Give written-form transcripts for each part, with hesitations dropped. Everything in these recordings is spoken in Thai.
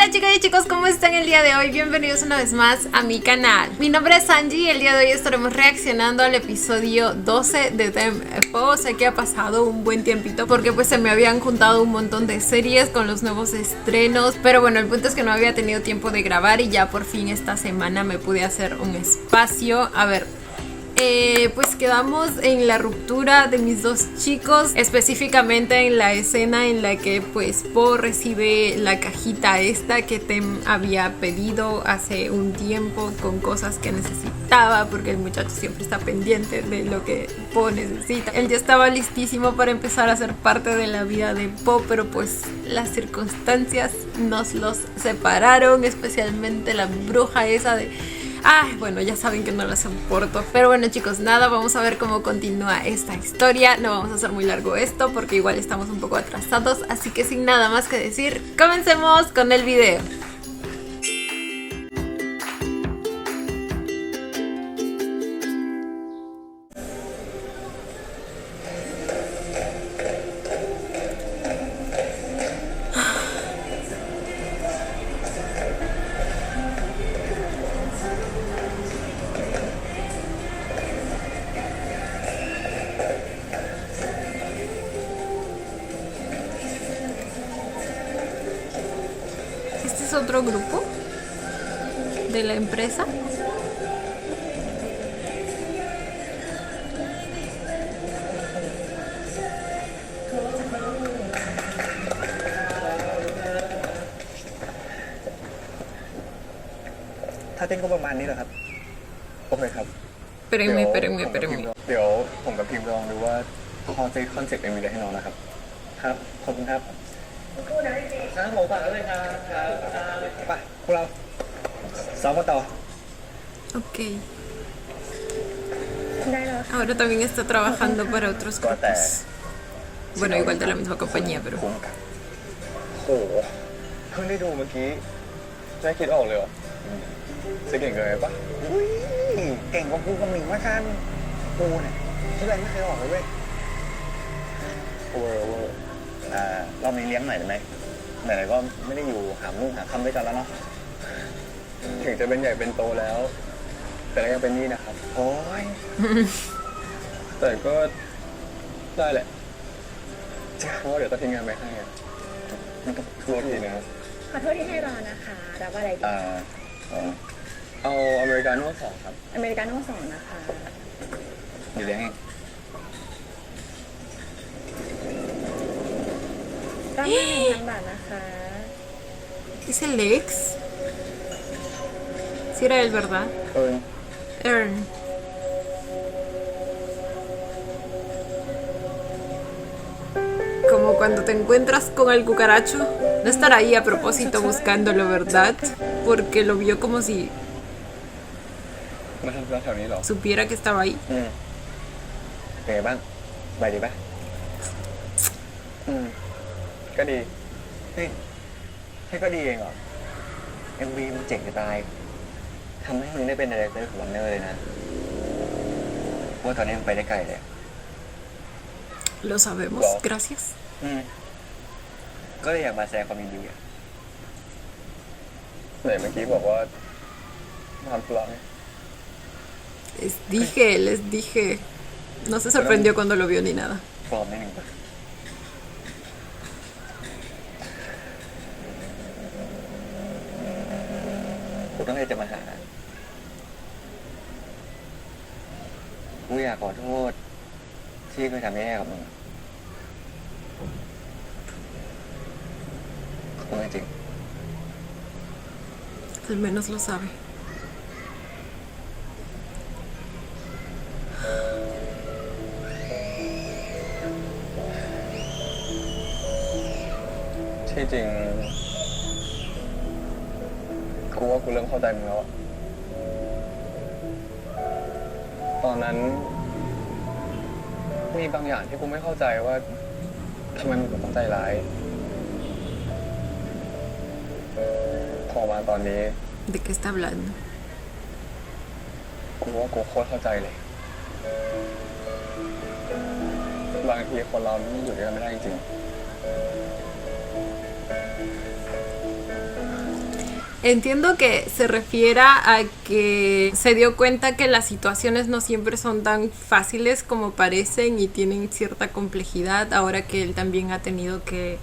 Hola chicas y chicos, ¿cómo están el día de hoy? Bienvenidos una vez más a mi canal. Mi nombre es Angie y el día de hoy estaremos reaccionando al episodio 12 de DMFO. Sé que ha pasado un buen tiempito porque pues se me habían juntado un montón de series con los nuevos estrenos. Pero bueno, el punto es que no había tenido tiempo de grabar y ya por fin esta semana me pude hacer un espacio. A ver, pues quedamos en la ruptura de mis dos chicos, específicamente en la escena en la que pues Po recibe la cajita esta que Tem había pedido hace un tiempo con cosas que necesitaba, porque el muchacho siempre está pendiente de lo que Po necesita. Él ya estaba listísimo para empezar a ser parte de la vida de Po, pero pues las circunstancias nos los separaron, especialmente la bruja esa de... Ay, bueno, ya saben que no la soporto. Pero bueno chicos, nada, vamos a ver cómo continúa esta historia. No vamos a hacer muy largo esto porque igual estamos un poco atrasados. Así que sin nada más que decir, comencemos con el video. ¿Este es otro grupo de la empresa?ถ้าเต้นก็ประมาณนี้แหละครับโอเคครับ Espérenme. เดี๋ยวผมกับพิมพ์ลองดูว่าพอจะคอนเซ็ปต์เป็นอะไรให้น้องนะครับครับขอบคุณครับครับผมฝากเลยครับไปพวกเราซ้อมกันต่อ Ok. Ahora también está trabajando para otros grupos. Bueno, igual de la misma compañía, pero... โหเพิ่งได้ดูเมื่อกี้จะคิดออกเลยเหรอจะเก่งเกินไปปะเก่งกว่ากูกับหมิงมากันกูเนี่ยคิดอะไรไม่เคยออกเลยเว้ยเวอร์รอบนี้เลี้ยงหน่อยได้ไหมไหนๆก็ไม่ได้อยู่หามุ่งหาคำด้วยกันแล้วเนาะถึงจะเป็นใหญ่เป็นโตแล้ว แต่ก็ยังเป็นนี่นะครับโอ้ยแต่ก็ได้แหละเพราะว่าเดี๋ยวต้องทิ้งงานไปให้ไม่ต้องโทษทีนะครับขอโทษที่ให้รอนะคะรับอะไรดีเอาอเมริกาโน่2ครับอเมริกาโน่2นะคะเดี๋ยวเลี้ยงเองรับมา1,000 บาทนะคะ ¿Es el ex? Si era él, ¿verdad? Earn. Como cuando te encuentras con el cucaracho. No estará ahí a propósito buscándolo, ¿verdad? Porque lo vio como si supiera que estaba ahí. เป็นไงบ้างสบายดีปะก็ดีเฮ้ยให้ก็ดีเองเหรอ MV มันเจ๋งจะตายทำให้มึงได้เป็นดีเรคเตอร์ของวันเนอร์เลยนะว่าตอนนี้มึงไปได้ไกลเลย Lo sabemos, gracias. ก็เลยอยากมาแสดงความยินดีอ่ะไหนเมื่อกี้บอกว่าทำพลัง Les dije. No se sorprendió cuando lo vio ni nada. ฟอร์มนิดนึงปะกูต้องเลยจะมาหากูอยากขอโทษที่เคยทำแย่กับมึงขอบคุณจริง Al menos lo sabe. ที่จริงกูว่ากูเริ่มเข้าใจมึงแล้วอะตอนนั้นมีบางอย่างที่กูไม่เข้าใจว่าทำไมมึงถึงต้องใจร้ายพอมาตอนนี้ ¿De qué está hablando? กูว่ากูโคตรเข้าใจเลยบางทีคนเราไม่อยู่ด้วยกันไม่ได้จริงๆ Entiendo que se refiera a que se dio cuenta que las situaciones no siempre son tan fáciles como parecen y tienen cierta complejidad, ahora que él también ha tenido que,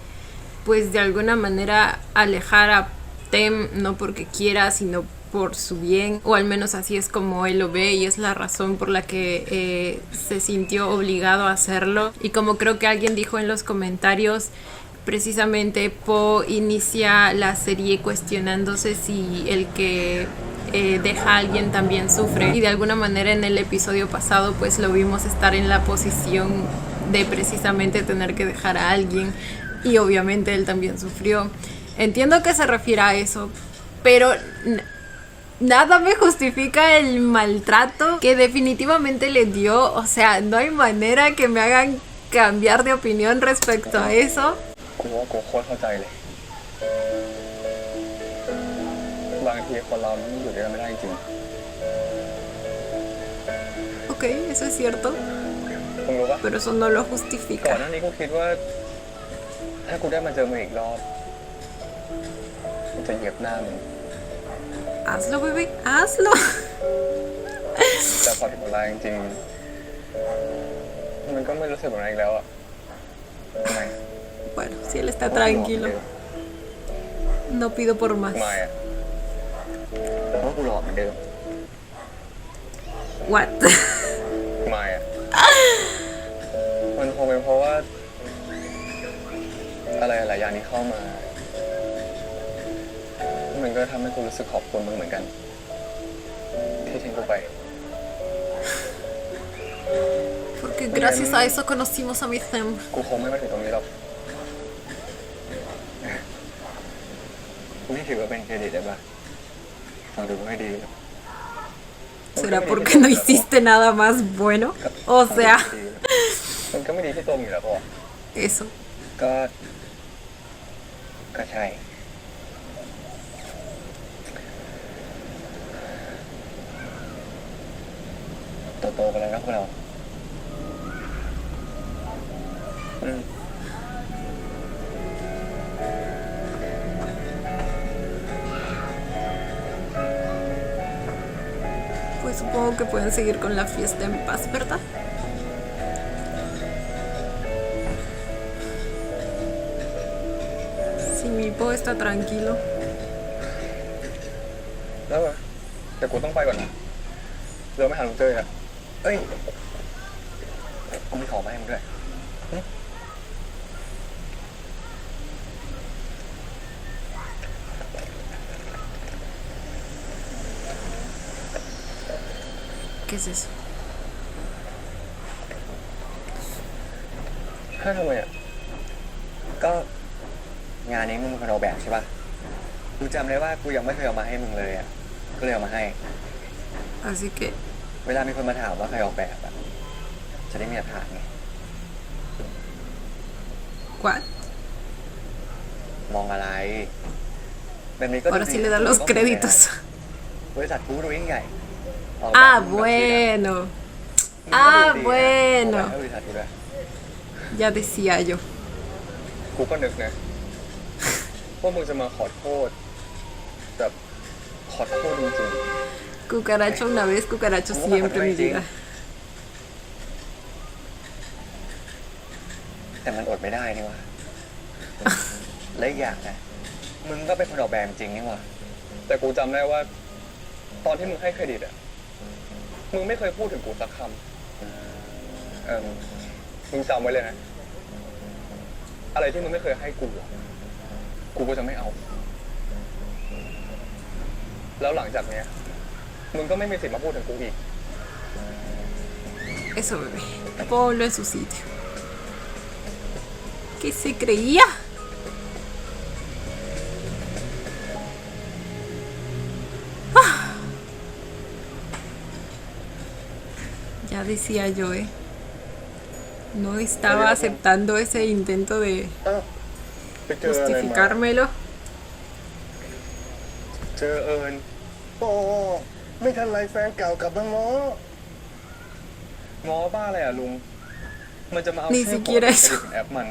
pues de alguna manera, alejar a Tem, no porque quiera, sino por su bien, o al menos así es como él lo ve y es la razón por la que se sintió obligado a hacerlo. Y como creo que alguien dijo en los comentarios, precisamente Po inicia la serie cuestionándose si el que deja a alguien también sufre, y de alguna manera en el episodio pasado pues lo vimos estar en la posición de precisamente tener que dejar a alguien, y obviamente él también sufrió. Entiendo que se refiere a eso, pero nada me justifica el maltrato que definitivamente le dio. O sea, no hay manera que me hagan cambiar de opinión respecto a eso. กูว่ากูโคตรเข้าใจเลยบางทีคนเรามันอยู่ด้วยกันไม่ได้จริง Ok, eso es cierto, มึงรู้ปะ pero eso no lo ก่อนห justifica. น้านี้กูคิดว่าถ้ากูได้มาเจอมึงอีกรอบกูจะเหยียบหน้ามึง Hazlo, bebé, hazlo. แต่พอถึงเวลาจริงๆมันก็ไม่รู้สึกแบบนั้นอีกแล้วอะทำไม Bueno, si él está tranquilo, no pido por más. ทำไมอะเพราะว่ากูหล่อเหมือนเดิม What? ทำไมอะมันคงเป็นเพราะว่าอะไรหลายอย่างที่เข้ามามันก็ทำให้กูรู้สึกขอบคุณมึงเหมือนกันที่ทิ้งกูไป Porque gracias a eso conocimos a mi Tem. กูคงไม่มาถึงตรงนี้หรอกกูนี่ถือว่าเป็นเครดิตได้ปะฟังดูไม่ดีเลย ¿Será porque no hiciste nada más bueno? O sea, มันก็ไม่ดีที่ตัวมึงอยู่แล้วป่ะ eso. ก็ใช่โตๆกันแล้วนะพวกเราPues supongo que pueden seguir con la fiesta en paz, ¿verdad? Si mi Po está tranquilo. แล้วไงแต่กูต้องไปก่อนนะเราไม่หาลุงเจออ่ะเอ้ยกูมีของมาให้มึงด้วย ¿Qué es eso? ถ้าทำไมอ่ะก็งานนี้มึงเป็นคนออกแบบใช่ป่ะกูจำได้ว่ากูยังไม่เคยเอามาให้มึงเลยอ่ะก็เลยเอามาให้ Así que, เวลามีคนมาถามว่าใครออกแบบอ่ะจะได้มีหลักฐานไง ¿what? มองอะไรแบบนี้ก็ Ahora sí le dan los créditos. บริษัทกูดูยิ่งใหญ่ Ah, bueno. Ah, bueno. บริษัทกูด้วย Ya decía yo. กูก็นึกนะว่ามึงจะมาขอโทษแบบขอโทษจริง Cucaracho una vez, cucaracho siempre, mi vida. ๆแต่มันอดไม่ได้นี่วะและอีกอย่างนะมึงก็เป็นคนออกแบบจริงนี่วะแต่กูจำได้ว่าตอนที่มึงให้เครดิตอ่ะมึงไม่เคยพูดถึงกูสักคำมึงจำไว้เลยนะอะไรที่มึงไม่เคยให้กูอะกูก็จะไม่เอาแล้วหลังจากเนี้ยมึงก็ไม่มีสิทธิ์มาพูดถึงกูอีก Eso, bebé. Ponlo en su sitio. ¿Qué se creía? Ya decía yo, no estaba aceptando ese intento de ไปเจออะไรมา justificármelo. เจอเอิญโอ้ไม่ทันไรแฟนเก่ากลับมาง้อง้อบ้าอะไรอ่ะลุงมันจะมาเอา Ni แค่ siquiera เคร eso. ดิตแอปมัน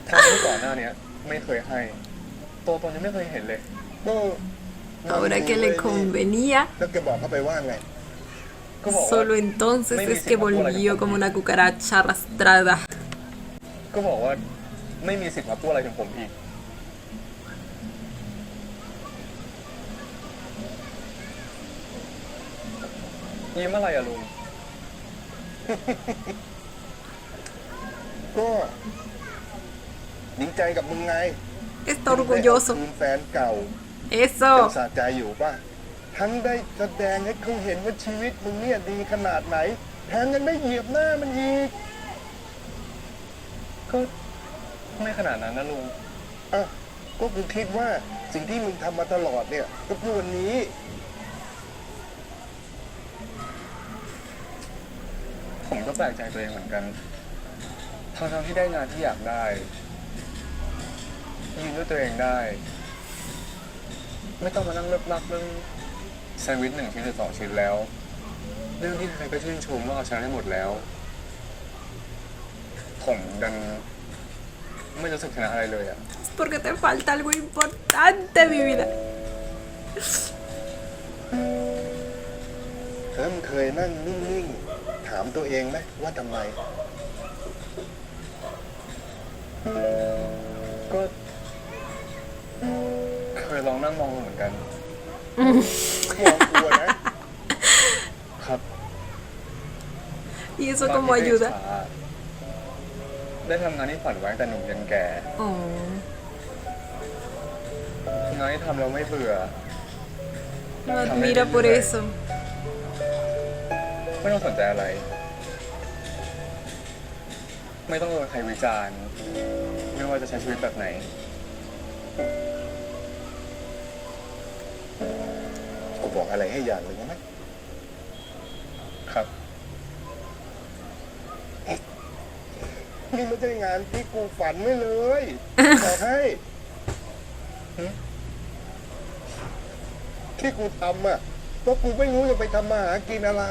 ทั้งที่ก่อนหน้าเนี้ยไม่เคยให้ ตัวตนยังไม่เคยเห็นเลย ก็ Ahora que le convenía, แล้วแกบอกเขาไปว่าไง ก็บอกว่า solo entonces es que volvió como una cucaracha arrastrada. ก็บอกว่าไม่มีสิทธิ์มาพูดอะไรถึงผมอีก ยิ้มอะไรอะลุง ก็ดีใจกับมึงไง Está orgulloso. คืนแฟนเก่า Eso. สะใจอยู่ป่ะทั้งได้แสดงให้เขาเห็นว่าชีวิตมึงเนี่ยดีขนาดไหนแถมยังได้เหยียบหน้ามันอีก ก็ไม่ขนาดนั้นนะลุง อ่ะก็กูคิดว่าสิ่งที่มึงทำมาตลอดเนี่ยก็เพื่อวันนี้ ผมก็แปลกใจตัวเองเหมือนกันทั้งที่ได้งานที่อยากได้ยืนด้วยตัวเองได้ ไม่ต้องมานั่งเลิกลักเรื่องแซนด์วิช1 ชิ้นหรือ2 ชิ้นแล้ว เรื่องที่ใครก็ชื่นชมว่าเอาชนะได้หมดแล้ว ผมดันไม่รู้สึกชนะอะไรเลยอ่ะ Es porque te falta algo importante, mi vida. เธอเคยนั่งนิ่งๆถามตัวเองไหมว่าทำไม ก็เคยลองนั่งมองเหมือนกัน มองกลัวนะ ครับ Y eso ตอน como ที่ ayuda. ได้ทำงานที่ฝันไว้แต่หนุ่มยันแก่ Oh. งานที่ทำเราไม่เบื่อ Lo admira por eso. ไม่ต้องสนใจอะไร ไม่ต้องโดนใครวิจารณ์ ไม่ว่าจะใช้ชีวิตแบบไหน กูบอกอะไรให้อย่างหนึ่งไหม ครับ นี่ไม่ใช่งานที่กูฝันไว้เลยบอกให้ที่กูทำอ่ะเพราะกูไม่รู้จะไปทำมาหากินอะไร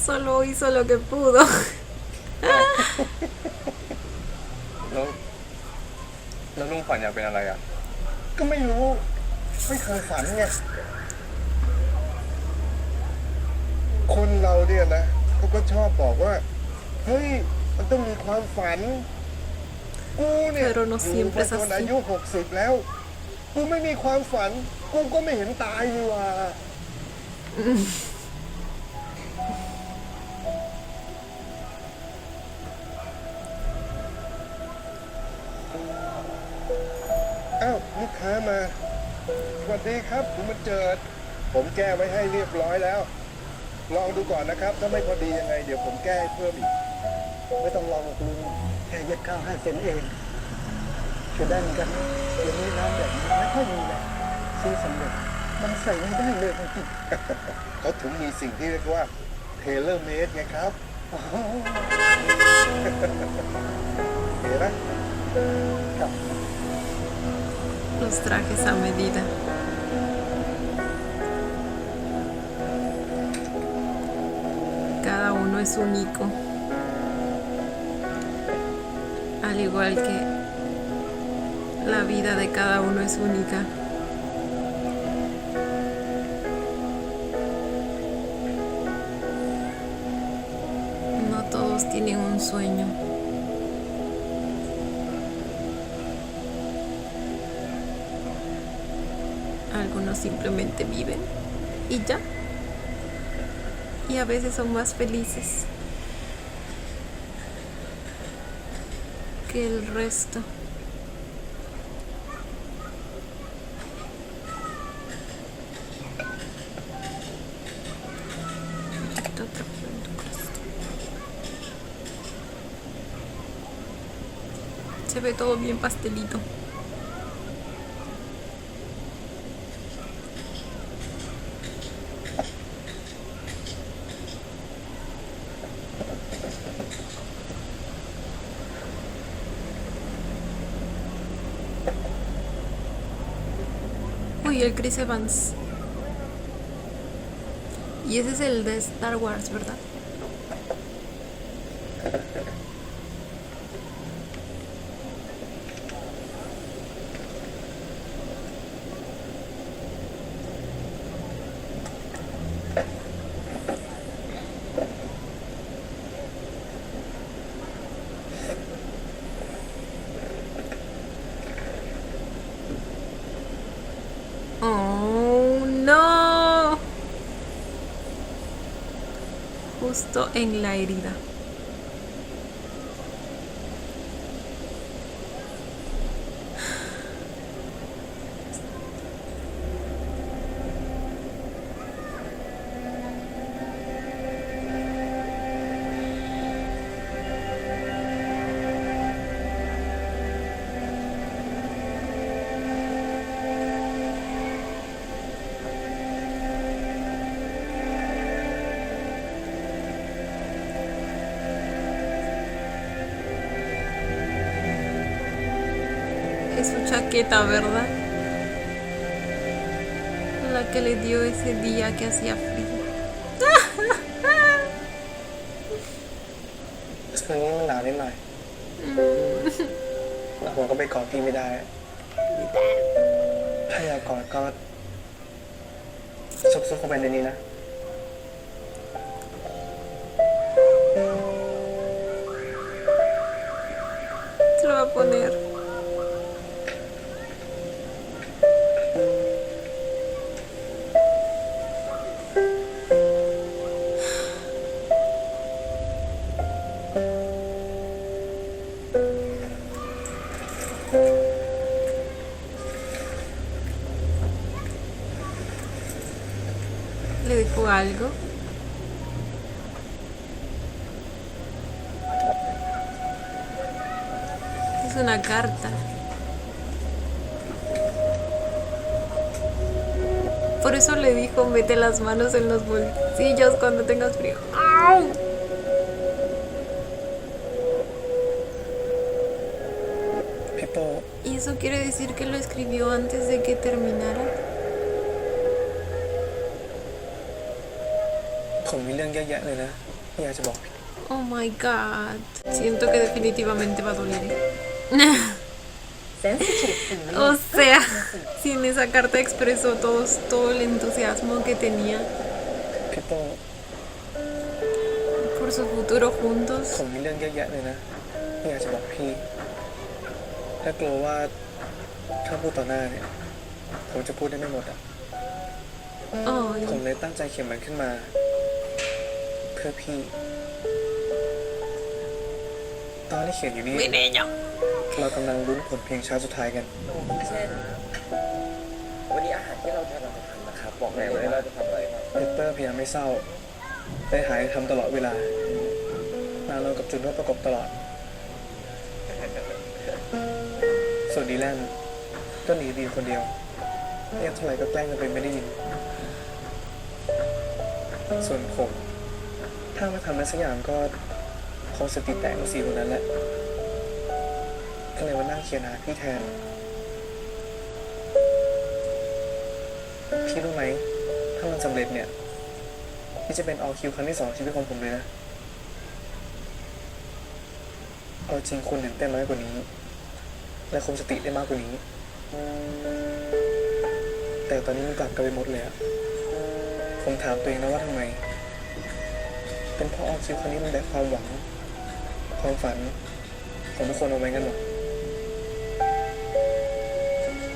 Solo hizo lo que pudo. แล้วลุงฝันอยากเป็นอะไรอ่ะ ก็ไม่รู้ ไม่เคยฝันไงคนเราเนี่ยนะเขาก็ชอบบอกว่า เฮ้ย มันต้องมีความฝัน กูเนี่ย Pero no อยู่ siempre มา es จนอา así. ยุ60แล้ว กูไม่มีความฝัน กูก็ไม่เห็นตายนี่หว่า อ้าวลูกค้ามาสวัสดีครับคุณมาเจิด ผมแก้ไว้ให้เรียบร้อยแล้ว ลองดูก่อนนะครับ ถ้าไม่พอดียังไง เดี๋ยวผมแก้ให้เพิ่มอีก ไม่ต้องลองหรอกลุงแค่ยัดข้าวให้เซนเองช่วยได้เหมือนกันเดี๋ยวนี้น้ำแบบนี้ไม่ค่อยมีแหละซื้อสำเร็จมันใส่ไม่ได้เลยจริง เขาถึงมีสิ่งที่เรียกว่าเทเลอร์เมดไงครับ ๆโอ้โห เห็นไหม ครับ Los trajes a medida. Cada uno es único. Al igual que la vida de cada uno es única. No todos tienen un sueño. Algunos simplemente viven y ya. Y a veces son más felices que el resto. Se ve todo bien pastelito. Uy, el Chris Evans. Y ese es el de Star Wars, ¿verdad? justo en la herida. Es su chaqueta, ¿verdad? La que le dio ese día que hacía frío. คืนนี้มันหนาวนิดหน่อยแล้วผมก็ไปกอดพี่ไม่ได้ ถ้าอยากกอดก็ซุกๆเข้าไปในนี้นะ Se lo va a poner. ¿Le dijo algo? Es una carta. Por eso le dijo, mete las manos en los bolsillos cuando tengas frío. ¡Au! ¿Y eso quiere decir que lo escribió antes de que terminara? ผมมีเรื่องเยอะแยะเลยนะที่อยากจะบอก Oh my god. Siento que definitivamente va a doler. O sea, si en esa carta expresó todo el entusiasmo que tenía พี่โป้ por su futuro juntos. ผมมีเรื่องเยอะแยะเลยนะที่อยากจะบอกพี่และกลัวว่าถ้าพูดต่อหน้าเนี่ยผมจะพูดได้ไม่หมดอ่ะ Ay, ผมเลยตั้งใจเขียนมันขึ้นมา เพื่อพี่ ตอนที่เขียนอยู่นี่ mi niño. เรากำลังลุ้นผลเพลงช้าสุดท้ายกัน เช่นวันนี้อาหารที่เราจะทำนะครับ บอกเลยว่าเราจะทำอะไรครับ เปเปอร์พยายามไม่เศร้าได้หายทำตลอดเวลานาโนกับจุนก็ประกบตลอด ส่วนดีแลนก็หนีดีคนเดียวเรียกเท่าไหร่ก็แกล้งกันเป็นไม่ได้ยิน ส่วนผมถ้าไม่ทำอะไรสักอย่างก็คงสติแตกกับสีคนนั้นแหละ ก็เลยมานั่งเขียนหาพี่แทน พี่รู้ไหม ถ้ามันสำเร็จเนี่ย พี่จะเป็นออคิวครั้งที่ 2ชีวิตของผมเลยนะ เอาจริงคุณตื่นเต้นน้อยกว่านี้ และคุมสติได้มากกว่านี้ แต่ตอนนี้มันกลับกันไปหมดเลยอะผมถามตัวเองนะว่าทำไม เป็นเพราะออคิวครั้งนี้มันแบกความหวัง ความฝันของทุกคนเอาไว้กันหรอ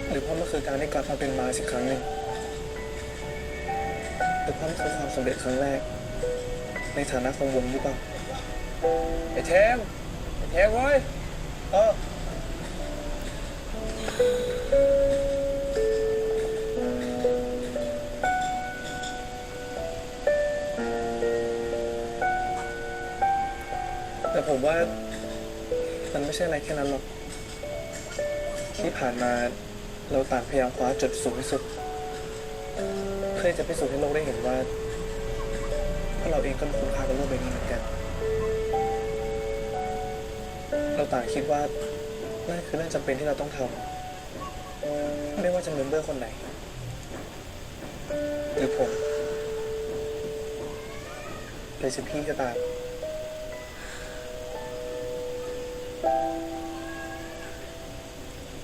หรือเพราะมันคือการได้กลับมาเป็นมาอีกครั้งหนึ่งหรือเพราะมันคือความสำเร็จครั้งแรก ในฐานะของวงหรือเปล่า ไอ้เทมเว้ย แต่ผมว่ามันไม่ใช่อะไรแค่นั้นหรอก ที่ผ่านมาเราต่างพยายามคว้าจุดสูงที่สุด เพื่อจะพิสูจน์ให้โลกได้เห็นว่าเราเองก็มีคุณค่ากับโลกใบนี้เหมือนกัน เราต่างคิดว่านั่นคือเรื่องจำเป็นที่เราต้องทำไม่ว่าจะเมมเบอร์คนไหน หรือผมหรือจะพี่ก็ตาม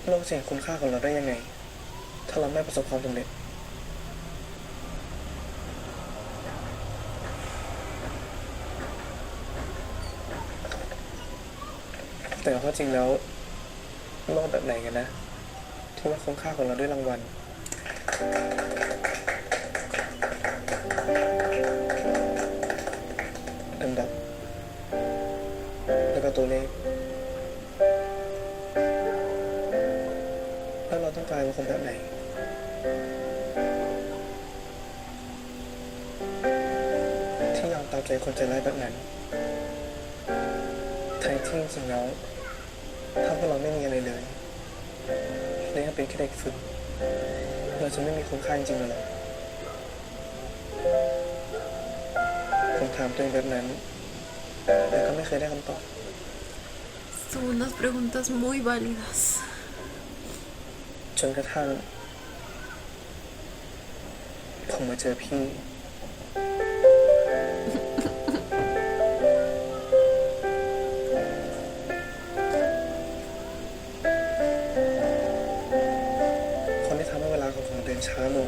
โลกจะเห็นคุณค่าของเราได้ยังไง ถ้าเราไม่ประสบความสำเร็จ แต่ว่าจริงแล้วโลกแบบไหนกันนะ ที่ว่าคุณค่าของเราด้วยรางวัล ผ ตัวเลขแล้วเราต้องกลายเป็นคนแบบไหนที่ยอมตามใจคนใจร้ายแบบนั้นแท้ที่จริงแล้วถ้าพวกเราไม่มีอะไรเลยและยังเป็นแค่เด็กฝึกเราจะไม่มีคุณค่าจริงๆเลยผมถามตัวเองแบบนั้นแต่ก็ไม่เคยได้คำตอบ Son unas preguntas muy válidas. จนกระทั่งผมมาเจอพี่ คนที่ทำให้เวลาของผมเดินช้าลง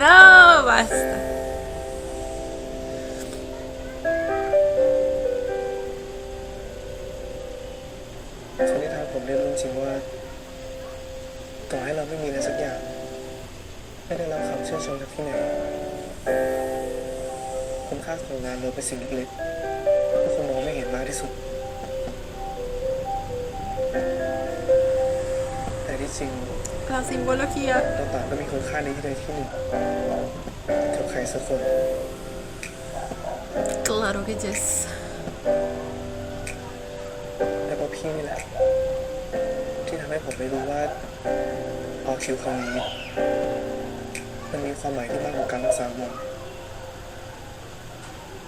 No, basta. คนที่ทำให้ผมได้รู้จริงว่าต่อให้เราไม่มีอะไรสักอย่างไม่ได้รับคำชื่นชมจากที่ไหนคุณค่าของงานเราเป็นสิ่งเล็กๆที่คนมองไม่เห็นมากที่สุดแต่ที่จริง La simbología. เราต่างก็มีคุณค่าในที่ใดที่หนึ่งกับใครสักคน Claro que yes. และเพราะพี่นี่แหละที่ทำให้ผมได้รู้ว่าออคิวครั้งนี้มันมีความหมายที่มากกว่าการรักษาวง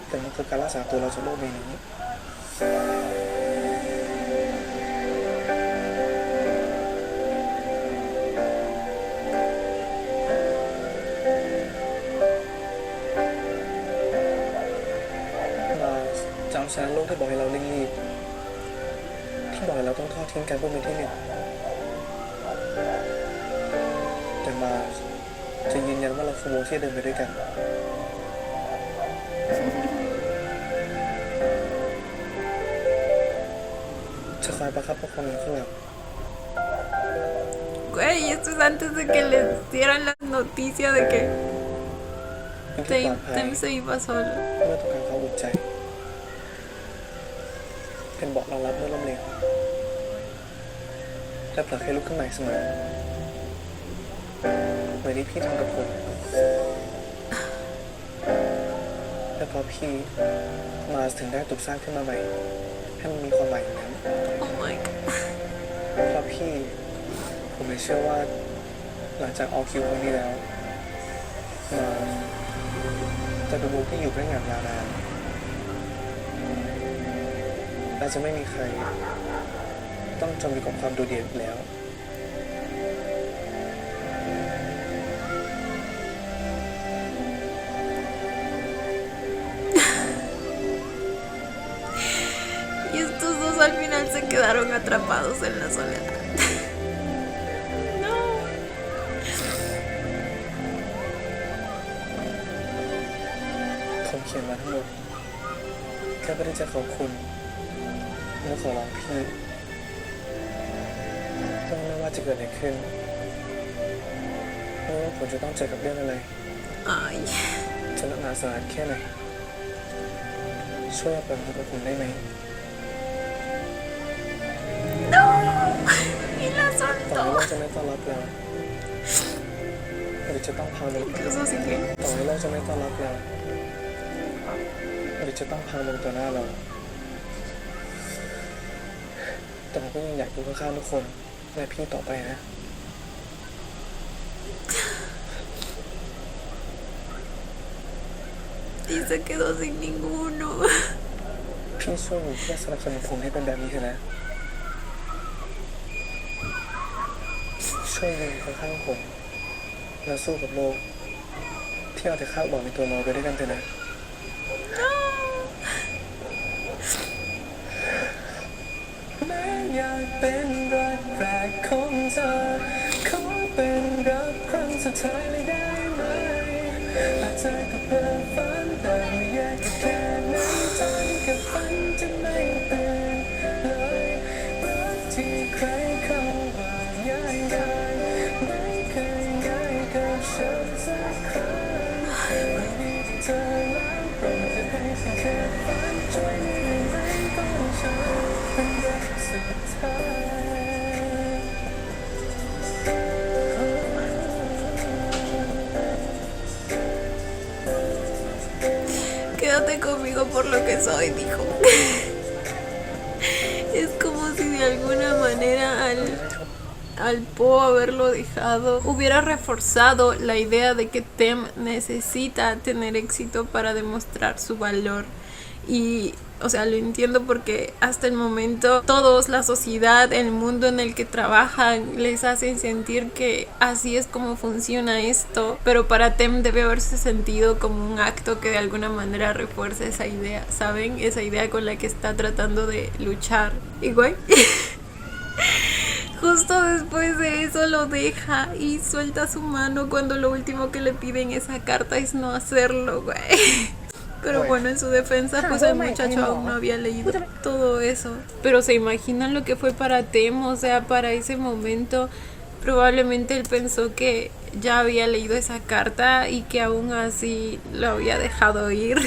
แต่มันคือการรักษาตัวเราจากโลกใบนี้เราจำชนะโลกที่บอกให้เราเร่งรีบที่บอกให้เราต้องทอดทิ้งการเพื่อเป็นที่หนึ่งแต่มาจะยืนยันว่าเราคือวงที่เดินไปด้วยกันจะคอยประคับประคองอยู่ข้างหลัง Güey, esto es antes de que les dieran la noticia de que เป็นที่ปลอดภัย Tem se iba solo. เมื่อต้องการความอุ่นใจเป็นเบาะรองรับเมื่อล้มเหลวและผลักให้ลุกขึ้นใหม่เสมอเหมือนที่พี่ทำกับผมและพอพี่มาถึงได้ถูกสร้างขึ้นมาใหม่ให้มันมีความหมายอย่างนั้น Oh my god. เพราะพี่ผมเลยเชื่อว่าหลังจากออกคิวครั้งนี้แล้วมาจะเป็นวงที่อยู่ได้งานยาวนานและจะไม่มีใครต้องจมอยู่กับความโดดเดี่ยวอีกแล้ว Y estos dos al final se quedaron atrapados en la soledad. No. ผมเขียนมาทั้งหมดแค่เพื่อที่จะขอบคุณและขอร้องพี่ไม่ว่าจะเกิดอะไรขึ้นไม่ว่าผมจะต้องเจอกับเรื่องอะไร Ay. จะหนักหนาสาหัสแค่ไหนช่วยเป็นตัวผมได้ไหม No. Y la ต่อให้ soltó. โลกจะไม่ต้อนรับเราหรือจะต้องพังลง Incluso si que ต่อให้โลกจะไม่ต้อนรับเราหรือจะต้องพังลงต่อหน้าเราแต่ผมก็ยังอยากอยู่ข้างๆทุกคนและพี่ต่อไปนะ y se quedó sin ninguno. พี่ช่วยหนูเพื่อสนับสนุนผมให้เป็นแบบนี้เถอะนะช่วยยืนข้างๆผมแล้วสู้กับโลกที่เอาแต่คาดหวังในตัวเราไปด้วยกันเถอะนะแม้อยากเป็นรักแรกของเธอขอเป็นรักครั้งสุดท้ายเลยได้ไหมอาจจะก็เพ้อฝันแต่ไม่อยากจะแค่ไหนจนกับฝันจะไม่ตื่นเลยรักที่ใครเขาว่าง่ายไม่เคยง่ายกับฉันสักครั้งไม่มีที่เธอแล้วโปรดจะให้ฉันแค่ฝัน quédate conmigo por lo que soy, dijo. Es como si de alguna manera al Po haberlo dejado hubiera reforzado la idea de que Tem necesita tener éxito para demostrar su valor. Y, o sea, lo entiendo porque hasta el momento todos, la sociedad, el mundo en el que trabajan, les hacen sentir que así es como funciona esto. Pero para Tem debe haberse sentido como un acto que de alguna manera refuerza esa idea, ¿saben? Esa idea con la que está tratando de luchar. Igual. Justo después de eso lo deja y suelta su mano cuando lo último que le piden esa carta es no hacerlo, güey. Pero bueno, en su defensa, pues el muchacho aún no había leído todo eso. Pero se imaginan lo que fue para Tem, o sea, para ese momento probablemente él pensó que ya había leído esa carta y que aún así lo había dejado ir.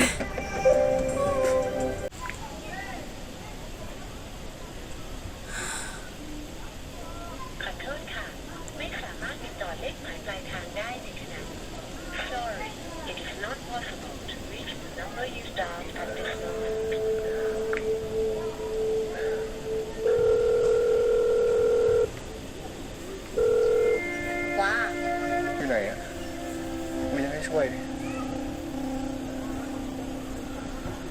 อยู่ไหนอ่ะไม่ได้ให้ช่วยดิ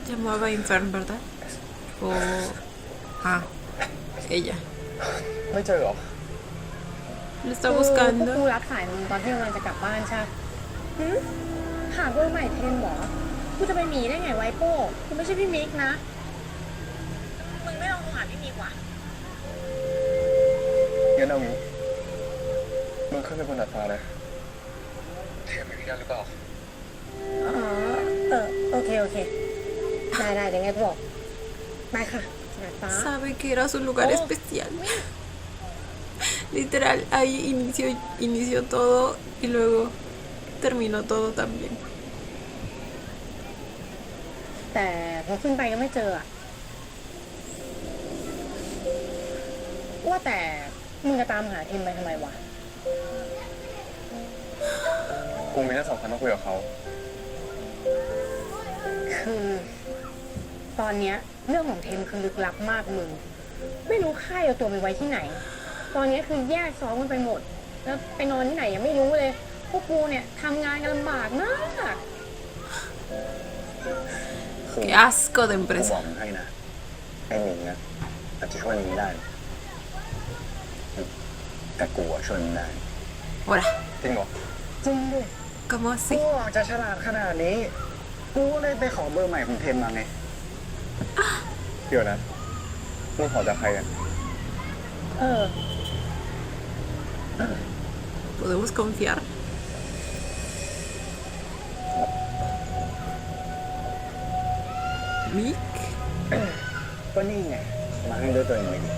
Llamaba Infern, ¿verdad? O... ella. ไม่เจอเหรอ Lo está พวก buscando. กูรับสายมึงตอนที่กำลังจะกลับบ้านใช่หืมหาเบอร์ใหม่เทนเหรอ กูจะไปหนีได้ไงไวโป้กูไม่ใช่พี่มิกนะ มึงไม่ลองโทรหาพี่มิกวะ งั้นเอางี้มึงขึ้นไปบนดาดฟ้าเลยเทมไม่มีกันหรือเปล่า โอเค ได้เดี๋ยวไงกูบอกไปค่ะสนามฟ้า Sabe que era su lugar especial. Literal, ahí inició todo y luego terminó todo también. แต่พอขึ้นไปก็ไม่เจออะว่าแต่มึงจะตามหาทีมไปทำไมวะ กูมีเรื่องสำคัญต้องคุยกับเขา คือตอนเนี้ยเรื่องของเทมคือลึกลับมากมึง ไม่รู้ค่ายเอาตัวไปไว้ที่ไหน ตอนนี้คือแยกซ้อมกันไปหมด แล้วไปนอนที่ไหนยังไม่รู้เลย พวกกูเนี่ยทำงานกันลำบากมาก Qué asco de กูบ empresa. อกมึงให้นะไอ้หนิงนะอาจจะช่วยมึงได้แต่กูอะช่วยมึงได้ Ahora, จริงเหรอ จริงด้วย ¿cómo กู así? จะฉลาดขนาดนี้กูเลยไปขอเบอร์ใหม่ของเทมมาไงเดี๋ยวนะมึงขอจากใครอ่ะ ¿Podemos confiar? ¿Mick? ก็นี่ไงมาให้ด้วยตัวเองเลยดิ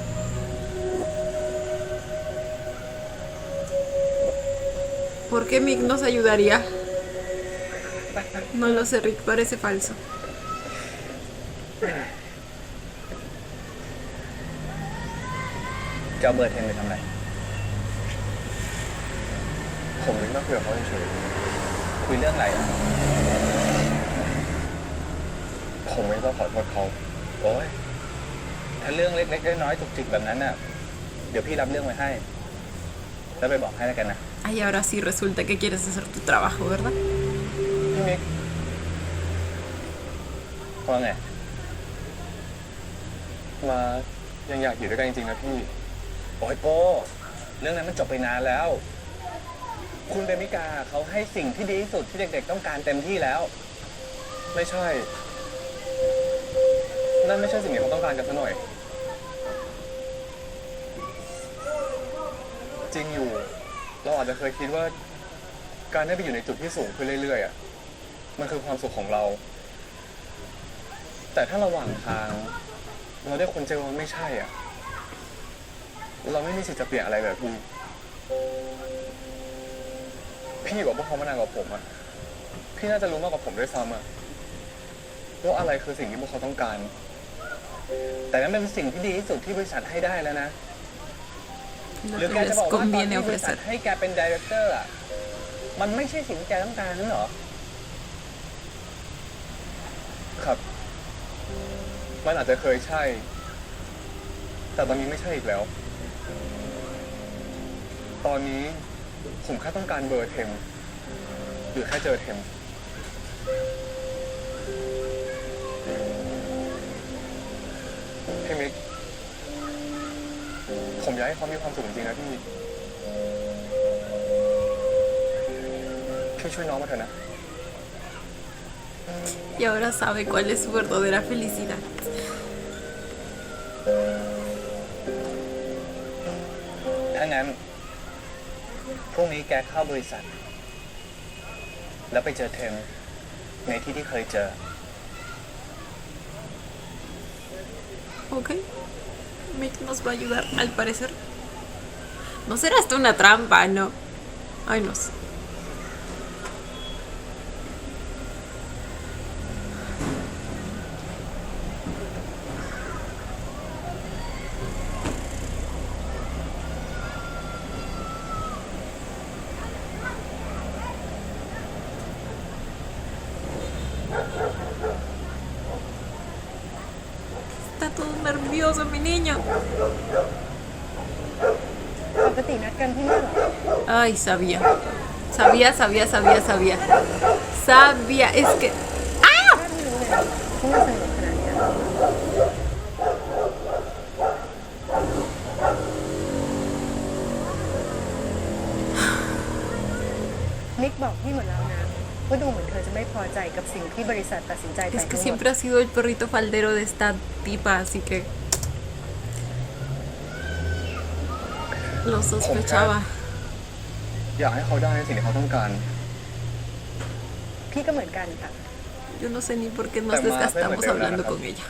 ¿Por qué Mick nos ayudaría? No lo sé, Rick, parece falso. จะเอาเบอร์เทมไปทำอะไรผมนึกว่าคุยกับเขาเฉยๆคุยเรื่องอะไรอ่ะผมไม่ต้องขอโทษเขาโอ้ยถ้าเรื่องเล็กๆน้อยๆจุกจิกแบบนั้นน่ะเดี๋ยวพี่รับเรื่องไว้ให้แล้วไปบอกให้แล้วกันนะ Ay, ahora sí resulta que quieres hacer tu trabajo, ¿verdad? พี่มิกว่าไงมายังอยากอยู่ด้วยกันจริงๆนะพี่โอ้ยโป้เรื่องนั้นมันจบไปนานแล้ว คุณเบมิกาเขาให้สิ่งที่ดีที่สุดที่เด็กๆต้องการเต็มที่แล้ว ไม่ใช่นั่นไม่ใช่สิ่งที่เขาต้องการกันซะหน่อย จริงอยู่เราอาจจะเคยคิดว่าการได้ไปอยู่ในจุดที่สูงขึ้นเรื่อยๆอ่ะมันคือความสุขของเรา แต่ถ้าระหว่างทางเราได้คนเจอมันไม่ใช่อ่ะเราไม่มีสิทธิ์จะเปลี่ยนอะไรแบบนี้พี่อยู่กับพวกเขามานานกว่าผมอ่ะพี่น่าจะรู้มากกว่าผมด้วยซ้ำอ่ะว่าอะไรคือสิ่งที่พวกเขาต้องการ แต่นั้นเป็นสิ่งที่ดีที่สุดที่บริษัทให้ได้แล้วนะ Lo หรือ que แกจะ les บอกว่าตอน conviene ที่บริษัท ofrecer. ให้แกเป็นดีเรคเตอร์อ่ะมันไม่ใช่สิ่งที่แกต้องการนั่นเหรอครับ มันอาจจะเคยใช่ แต่ตอนนี้ไม่ใช่อีกแล้ว ตอนนี้ผมแค่ต้องการเบอร์เทมหรือแค่เจอเทมพี่มิกผมอยากให้เขามีความสุขจริงๆนะพี่ช่วยน้องมาเถอะนะ Y ahora sabe cuál es su verdadera felicidad. ถ้างั้นพรุ่งนี้แกเข้าบริษัท แล้วไปเจอเทมในที่เคยเจอ Ok. Mick nos va a ayudar, al parecer. No será esto una trampa, no. Ay, no sé. Está todo nervioso, mi niño. ปกตินัดกันที่นี่เหรอ Ay, sabía. Sabía. Sabía. Es que. ไม่รู้เลยที่มันสนุกขนาดเนี้ยนิกบอกพี่หมดแล้วนะว่าดูเหมือนเธอจะไม่พอใจกับสิ่งที่บริษัทตัดสินใจไป Es que ทั้งหมด siempre ha sido el perrito faldero de esta tipa, así que. Lo sospechaba. อยากให้เขาได้ในสิ่งที่เขาต้องการ พี่ก็เหมือนกันค่ะ Yo no sé ni por qué nos desgastamos hablando con ella.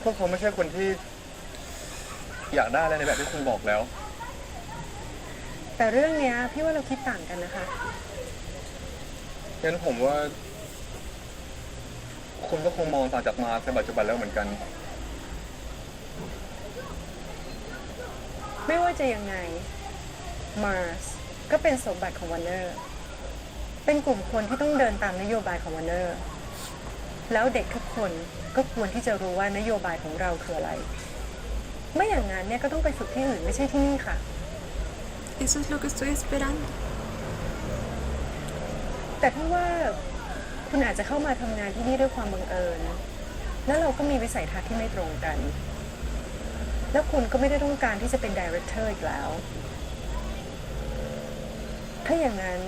พวกเขาไม่ใช่คนที่อยากได้อะไรในแบบที่คุณบอกแล้ว แต่เรื่องเนี้ยพี่ว่าเราคิดต่างกันนะคะ งั้นผมว่า คุณก็คงมองต่างจากมาในปัจจุบันแล้วเหมือนกัน ไม่ว่าจะยังไง Mars ก็เป็นสมบัติของ Warner เป็นกลุ่มคนที่ต้องเดินตามนโยบายของ Warner แล้วเด็กทุกคนก็ควรที่จะรู้ว่านโยบายของเราคืออะไร ไม่อย่างนั้นเนี่ยก็ต้องไปฝึกที่อื่นไม่ใช่ที่นี่ค่ะ Eso es lo que estoy esperando. แต่ถ้าว่าคุณอาจจะเข้ามาทำงานที่นี่ด้วยความบังเอิญ แล้วเราก็มีวิสัยทัศน์ที่ไม่ตรงกัน แล้วคุณก็ไม่ได้ต้องการที่จะเป็นดีเรคเตอร์อีกแล้ว ถ้าอย่างนั้น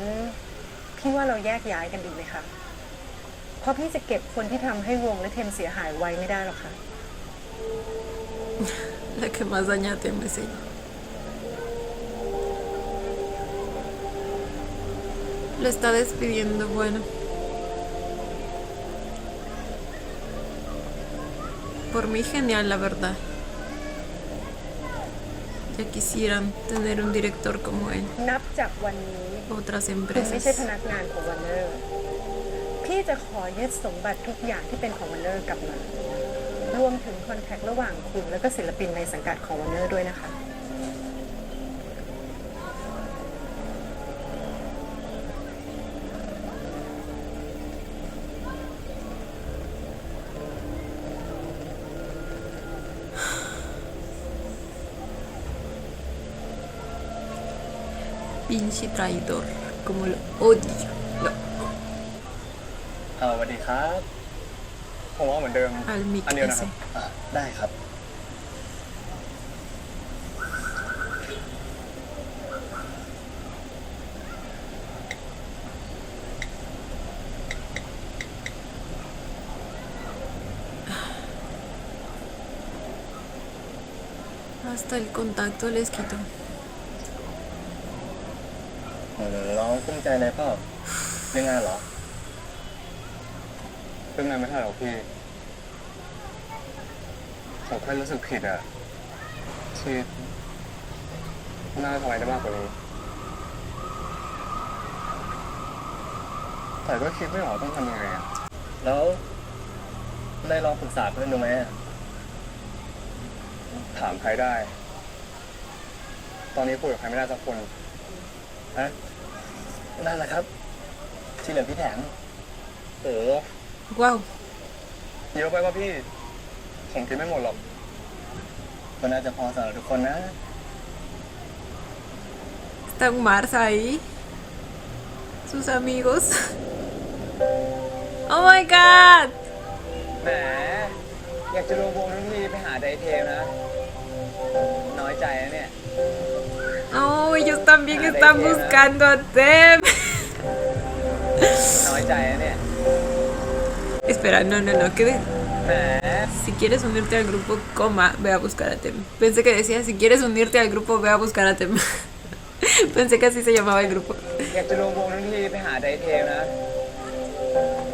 พี่ว่าเราแยกย้ายกันดีไหมคะ เพราะพี่จะเก็บคนที่ทำให้วงและเทมเสียหายไว้ไม่ได้หรอกค่ะ La que más daña teme es ella. Lo está despidiendo, bueno. Por mí genial, la verdad. Ya quisieran tener un director como él. นับจากวันนี้ Otras คุณไม่ใช่พ empresas. นักงานของวันเนอร์พี่จะขอยึดสมบัติทุกอย่างที่เป็นของวันเนอร์กลับมา รวมถึงคอนแทคระหว่างคุณและก็ศิลปินในสังกัดของวันเนอร์ด้วยนะคะ Pinche traidor. Como lo odio. Lo สวัสดีครับ ผมว่าเหมือนเดิม al Mick อันเดียวนะครับ ese. ได้ครับ Hasta el contacto les quitó. น้องกุ้มใจอะไรเปล่าเรื่องงานเหรอเรื่องงานไม่เท่าไหร่หรอกพี่ ผมแค่รู้สึกผิดอะที่น่าจะทำอะไรได้มากกว่านี้ แต่ก็คิดไม่ออกต้องทำยังไงอะแล้วได้ลองปรึกษาเพื่อนดูไหมถามใครได้ ตอนนี้คุยกับใครไม่ได้สักคนฮะนั่นแหละครับที่เหลือพี่แถมโอ้ Wow. เยอะไปป่ะพี่ ผมกินไม่หมดหรอกก็น่าจะพอสำหรับทุกคนนะ Están Mars ahí. Sus amigos. Oh my god. แหมอยากจะรวมวงทั้งทีไปหาไดเทลนะ น้อยใจนะเนี่ย Oh, ellos también están buscando a Tem. น้อยใจนะเนี่ย Espera, no, que แหม si quieres unirte al grupo, coma, ve a buscar a Tem. Pensé que decía, si quieres unirte al grupo, ve a buscar a Tem. Pensé que así se llamaba el grupo. อยากจะรวมวงทั้งทีไปหาไดเทลนะ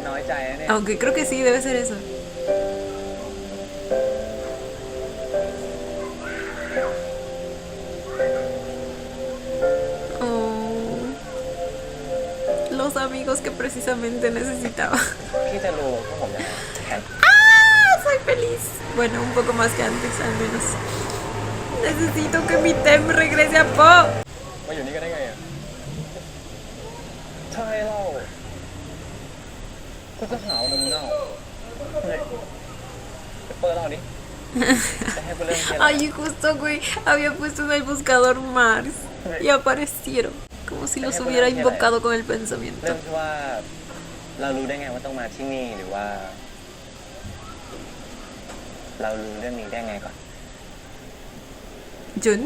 น้อยใจนะเนี่ย Aunque creo que sí, debe ser eso. Oh, los amigos que precisamente necesitaba. พี่จะรู้พวกผมยังไงแทน ¡Ah! Soy feliz. Bueno, un poco más que antes, al menos. Necesito que mi Tem regrese a Po. มาอยู่นี่กันได้ไงอ่ะใช่เล่าก็จะหาว่ามึงเน่าเนี่ยเปิดเราดิจะให้กูเริ่มเทียน Ay, justo, güey. Había puesto en el buscador Mars. Y aparecieron. Como si los hubiera invocado con el เริ่ pensamiento. มที่ว่าเรารู้ได้ไงว่าต้องมาที่นี่หรือว่า เรารู้เรื่องนี้ได้ไงก่อน Jun.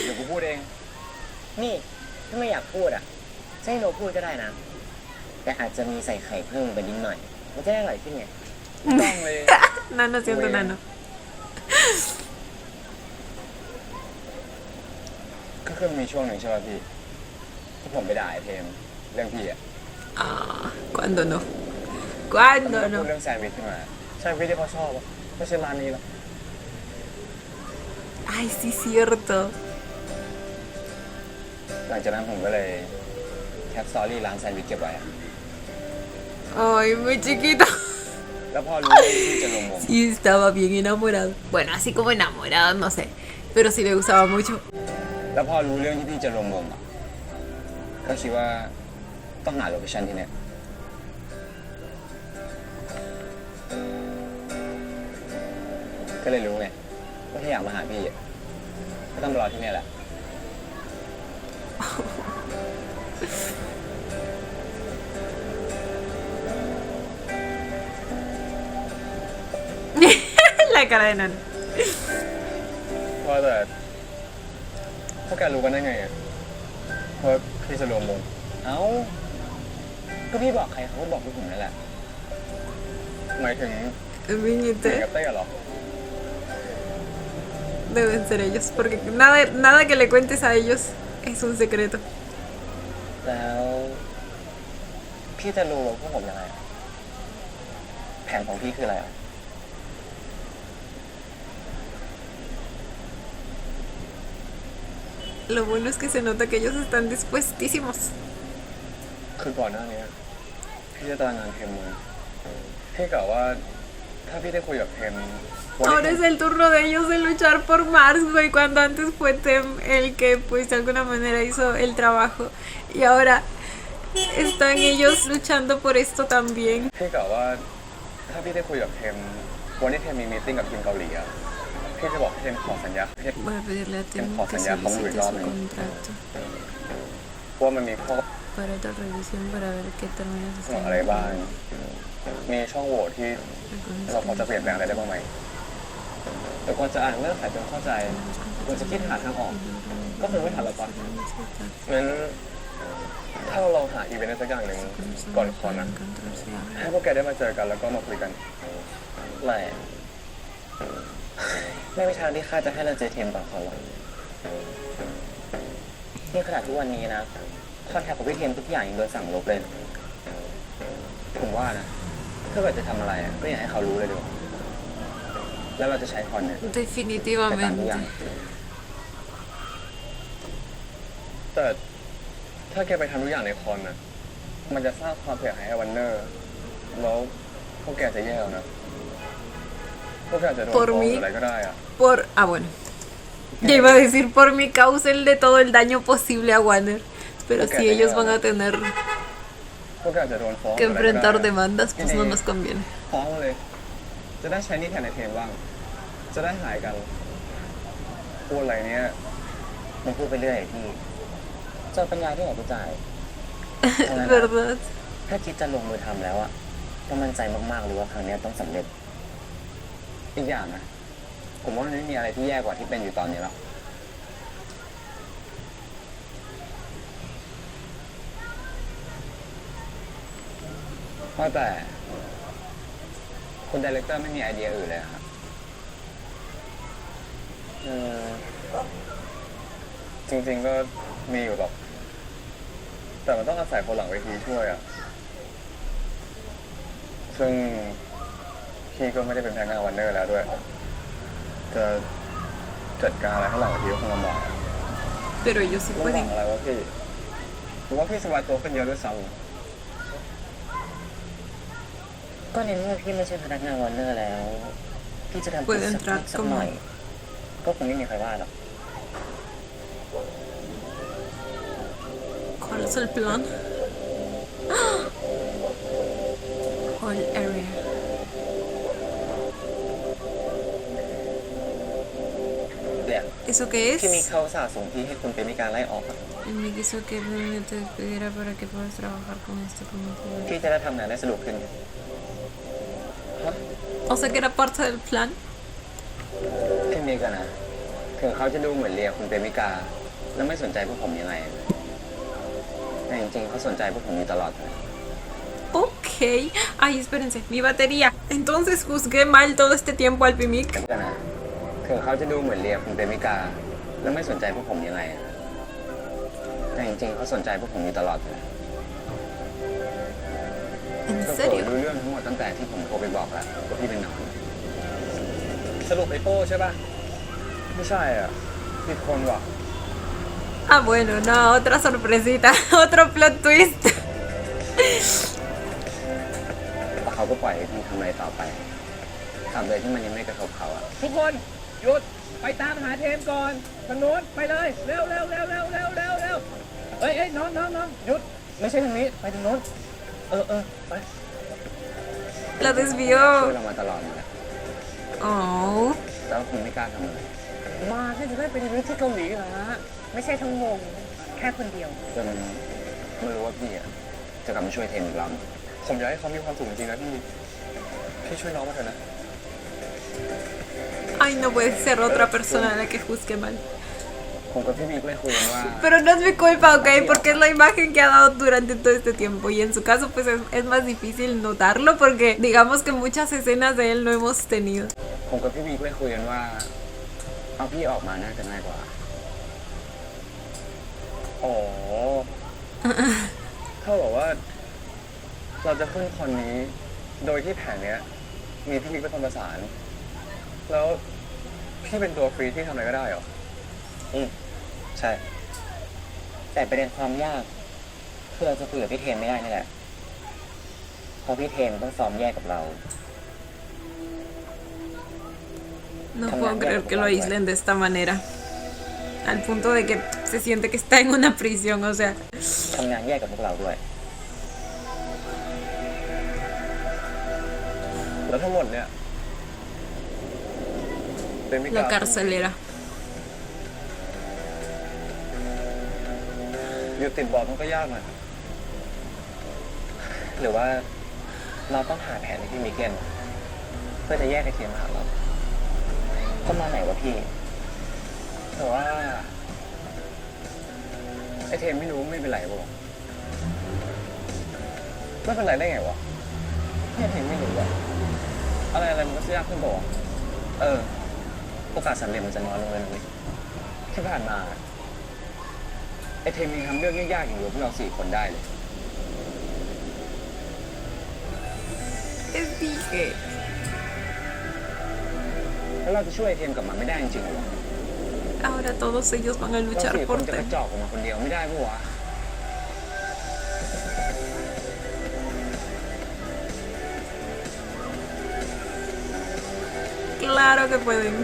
เดี๋ยวกูพูดเอง นี่ถ้าไม่อยากพูดอ่ะจะให้โนพูดก็ได้นะ แต่อาจจะมีใส่ไข่เพิ่มไปนิดหน่อย มันจะได้อร่อยขึ้นไงต้องเลย Nano, siento nano. ก็คือมีช่วงหนึ่งใช่ป่ะพี่ที่ผมไปด่าไอ้เทมเรื่องพี่อ่ะ Ah, ¿cuándo no? ก็ ¿Cuándo พูด no? เรื่องแซนด์วิชขึ้นมาแซนด์วิชที่เขาชอบอ่ะไม่ใช่ร้านนี้หรอก Ay, sí, cierto. หลังจากนั้นผมก็เลยแคปสตอรี่ร้านแซนด์วิชเก็บไว้อะ Ay, muy chiquito. แล้วพอรู้ว่าพี่จะลงวง Sí, estaba bien enamorado. Bueno, así como enamorado, no sé. Pero sí le gustaba mucho. แล้วพอรู้เรื่องที่พี่จะลงวงอ่ะก็คิดว่าต้องหาโลเคชั่นที่เนี่ยก็เลยรู้ไงว่าถ้าอยากมาหาพี่อะก็ต้องมารอที่เนี่ยแหละ La cara de nano. ว่าแต่พวกแกรู้กันได้ไงอ่ะว่าพี่จะรวมวงเอ้าก็พี่บอกใครเขาก็บอกพวกผมนั่นแหละหมายถึงเหมือน Viñete. กับเต้เหรอ Deben ser ellos. Porque nada que le cuentes a ellos es un secreto. แล้วพี่จะรู้พวกผมยังไงอะแผนของพี่คืออะไรอ่ะ Lo bueno es que se nota que ellos están dispuestísimos. คือก่อนหน้านี้พี่จะตารางงานเทมมาพี่กล่าวว่าถ้าพี่ได้คุยกับเทมวันนี้ Ahora es el turno de ellos de luchar por Mars, güey. Cuando antes fue Tem el que, pues, de alguna manera hizo el trabajo. Y ahora están ellos luchando por esto también. พี่กล่าวว่าถ้าพี่ได้คุยกับเทมวันนี้เทมมีมีตติ้งกับทีมเกาหลีอะพี่จะบอกเทมขอสัญญาพี่ Voy a pedirle a Tem Ojalá que ya como solicite Ricardo. su contrato ว่ามันมีข้อ para otra revisión para ver qué términos เสนอ están อะไรบ้าง incluidos. มีช่องโหว่ที่เราพอจะเปลี่ยนแปลงอะไรได้บ้างไหมแต่ก่อนจะอ่านเงื่อนไขจนเข้าใจควรจะคิดหาทางออก ก็คงไม่ทันแล้วปะงั้นถ้าเราลองหาอีเวนต์สักอย่างหนึ่งก่อนคอนนะให้พวกแกได้มาเจอกันแล้วก็มาคุยกันไม่มีทางที่ข้าจะให้เราเจอเทมก่อนคอนหรอกนี่ขนาดทุกวันนี้นะคอนแทคกับพี่เทมทุกอย่างยังโดนสั่งลบเลยผมว่านะถ้าเกิดจะทำอะไรอะก็อยากให้เขารู้เลยดีกว่าแล้วเราจะใช้คอนเนี่ยไปตามทุกอย่าง Definitivamente. แต่ถ้าแกไปทำทุกอย่างในคอนนะมันจะสร้างความเสียหายให้วันเนอร์แล้วพวกแกจะแย่นะพวกแกจะโดนฟ้องหรืออะไรก็ได้อะ Por. Ah, bueno. Ya iba a decir por mi causenle todo el daño posible a Warner. Pero Ok, si ellos ya. van a tener พวกแกจะโดนฟ้อง que หรืออะไรก็ได้ enfrentar demandas, pues no nos conviene. ฟ้องเลย จะได้ใช้หนี่แทนในเทมบ้าง จะได้หายกันพูดอะไรเนี้ย มันพูดไปเรื่อยพี่เจอปัญญาที่ไหนกูจ่าย ¿Verdad? ถ้าคิดจะลงมือทำแล้วอะต้องมั่นใจมากๆเลยว่าครั้งเนี้ยต้องสำเร็จ อีกอย่างนะ ผมว่ามันไม่มีอะไรที่แย่กว่าที่เป็นอยู่ตอนนี้หรอกว่าแต่คุณไดเรคเตอร์ไม่มีไอเดียอื่นเลยเหรอครับ จริงๆก็มีอยู่หรอก แต่มันต้องอาศัยคนหลังเวทีช่วยอ่ะ ซึ่งพี่ก็ไม่ได้เป็นพนักงานวันเนอร์แล้วด้วย จะจัดการอะไรข้างหลังเวทีก็คงลำบาก Pero ellos sí ระหว่าง pueden. อะไรวะพี่ผมว่าพี่สบายตัวขึ้นเยอะด้วยซ้ ก็ในเมื่อพี่ไม่ใช่พนักงานวอร์เนอร์แล้ว พี่จะทำ Puede สัก entrar นิดสักหน่อย como ก็คงไม่มีใครว่าหรอก ¿Cuál es el plan? Whole area. เนี่ย ¿Eso qué ที่มี es? เขาสาส่งพี่ให้คุณเป็นมีการไล่ออกอะ Él me quiso que me te despidiera para que puedas trabajar con este cometido. พี่จะได้ทำงานได้สะดวกขึ้น O sea que era parte del plan. พี่มีกันนะถึงเขาจะดูเหมือนเลียคุณเป็นมิกา แล้วไม่สนใจพวกผมยังไง แต่จริงๆเขาสนใจพวกผมอยู่ตลอดเลย Ok. Ay, espérense, mi batería. Entonces juzgué mal todo este tiempo al Pimic. กันนะถึงเขาจะดูเหมือนเลียคุณเป็นมิกา แล้วไม่สนใจพวกผมยังไง แต่จริงๆเขาสนใจพวกผมอยู่ตลอดเลย ¿En ก็โปรด serio? รู้เรื่องทั้งหมดตั้งแต่ที่ผมโทรไปบอกแล้วว่าพี่เป็นหนอน ำสรุปไอโป้ใช่ป่ะ ไม่ใช่อ่ะผิดคนว่ะ Ah, bueno, no, otra sorpresita. Otro plot twist. แต่เขาก็ปล่อยให้พี่ทำอะไรต่อไปตราบใดที่มันยังไม่กระทบเขาอะ ทุกคนหยุดไปตามหาเทมก่อนทางโน้นไปเลยเร็วเร็วเร็วเร็วเร็วเร็วเร็วเอ้ยน้องหยุดไม่ใช่ทางนี้ไปทางโน้นไป La ช่วย desvió. เรามาตลอดเลย Oh. แล้วคุณไม่กล้าทำอะไร มาแค่จะได้ไปเรียนที่เกาหลีเหรอฮะ ไม่ใช่ทั้งวง แค่คนเดียว จนไม่รู้ว่าพี่อะจะกลับมาช่วยเทมอีกรอบ ผมอยากให้เขามีความสุขจริงๆนะพี่ พี่ช่วยน้องมาเถอะนะ Ay, no puede ser otra persona a la que juzgue mal. ผมกับพี่บิ๊กเลยคุยกันว่า Pero no es mi culpa, ¿ok? Porque es la imagen que ha dado durante todo este tiempo. Y en su caso, pues es más difícil notarlo porque digamos que muchas escenas de él no hemos tenido. ผมกับพี่บิ๊กเลยคุยกันว่า เอาพี่ออกมาน่าจะง่ายกว่า อ๋อ เขาบอกว่า เราจะขึ้นคนนี้ โดยที่แผนเนี้ย มีพี่บิ๊กเป็นคนประสาน แล้วพี่เป็นตัวฟรีที่ทำอะไรก็ได้เหรอ ใช่ แต่ประเด็นความยากคือเราจะคุยกับพี่เทมไม่ได้นี่แหละเพราะพี่เทมต้องซ้อมแยกกับเรา No puedo creer que lo aíslen de esta manera. Al punto de que se siente que está en una prisión, o sea. ทำงานแยกกับพวกเราด้วย แล้วทั้งหมดเนี่ยเป็นมิกา La carcelera. อยู่ติดบอร์ดมันก็ยากหน่อย หรือว่าเราต้องหาแผนให้พี่มิกเล่นเพื่อจะแยกไอเทมหาเราก็มาไหนวะพี่ แต่ว่าไอเทมไม่รู้ไม่เป็นไรป่ะไม่เป็นไรได้ไงวะไอเทมไม่รู้อะอะไรมันก็จะยากขึ้นป่ะ โอกาสสำเร็จมันจะน้อยลงเลยนะเว้ย ที่ผ่านมาไอเทมมีทำเรื่องยากๆอย่างเดียวพวกเรา4 คนได้เลย Les dije. แล้วเราจะช่วยไอเทมกลับมาไม่ได้จริงๆหรอ Ahora todos ellos van a เรา luchar 4 คน por จะกระ Tem. จอกออกมาคนเดียวไม่ได้ปะวะ Claro que pueden.